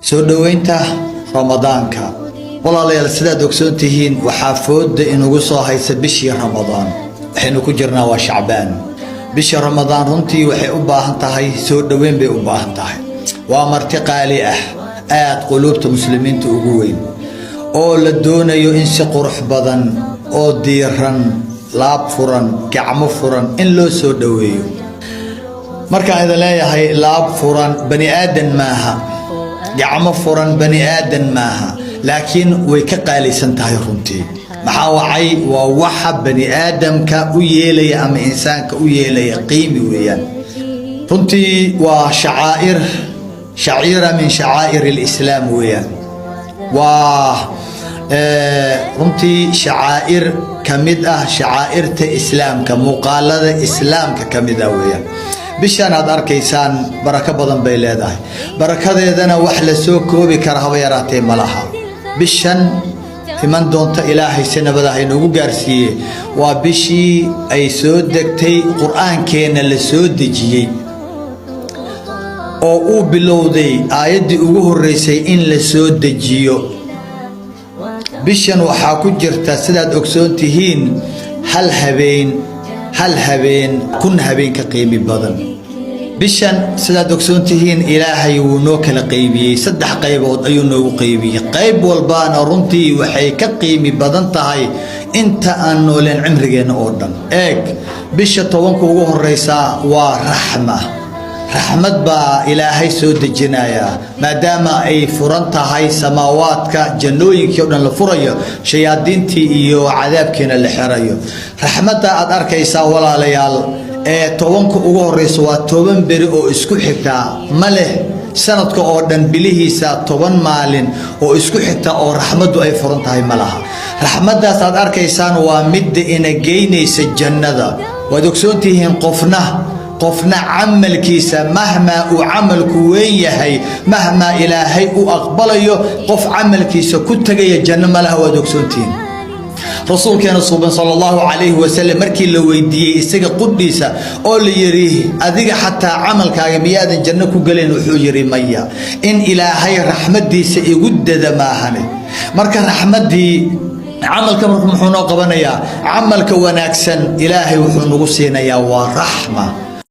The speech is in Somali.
soo dhaweynta ramadaanka walaalayaal sidaad ogsoon tihiin waxaa fooda inugu soo haysa bishii ramadaan waxaynu ku jirnaa waa shacbaan bishii ramadaan runtii waxay u baahan tahay soo dhaweyn bay u baahan tahay waa marti qaali ah aad quluubta muslimiinta ugu weyn oo la doonayo in si qurux badan oo diiran laab furan gacmo furan in loo soo dhaweeyo markaan idin leeyahay laab furan bani aadan maaha gacmo furan bani aadan maaha laakiin way ka qaalisan tahay runtii maxaa wacay waa waxa bani aadamka u yeelaya ama insaanka u yeelaya qiimi weeyaan runtii waa shaciira min shacaa'ir al-islaam weeyaan waa runtii shacaa'ir kamid ah shacaa'irta islaamka muuqaalada islaamka kamid ah weeyaan bishan aad arkaysaan barako badan bay leedahay barakadeedana wax la soo koobi kara haba yaraatee malaha bishan iman doonta ilaahay si nabad ah inoogu gaarsiiyey waa bishii ay soo degtay qur-aankeena la soo dejiyey oo uu bilowday aayaddii ugu horreysay in la soo dejiyo bishan waxaa ku jirta sidaad ogsoon tihiin hal habeen kun habeen ka qiimi badan bishan sidaad ogsoon tihiin ilaahay wuu noo kala qaybiyey saddex qaybood ayuu noogu qaybiyey qayb walbaana runtii waxay ka qiimi badan tahay inta aan nooleen cimrigeena oo dhan eeg bisha 10 ugu horeysa waa raxmad baa ilaahay soo dejinaya maadaama ay furan tahay samaawaadka jannooyinkii oo dhan la furayo shayaadiintii iyo cadaabkiina la xirayo raxmadda aad arkaysaa walaalayaal ee 10 ugu horeysa waa 10 beri oo isku xigta ma leh sanadka oo dhan bilihiisa 10 maalin oo isku xigta oo raxmaddu ay furan tahay malaha raxmaddaas aad arkaysaan waa mid ina geynaysa jannada waad ogsoon tihiin qofna camalkiisa mahma uu camalku weyn yahay mahma ilaahay u aqbalayo qof camalkiisa ku tagaya janno malaha waad ogsoontiin rasuulkeena sallallahu alayhi wa sallam markii la weydiiyay isaga quddiisa oo la yiri adiga xataa camalkaaga miyaadan janno ku galeen wuxuu yiri maya in ilaahay raxmadiisa igu dada maahane marka raxmadii camalka muxuu noo qabanayaa camalka wanaagsan ilaahay wuxuu nagu siinayaa waa raxma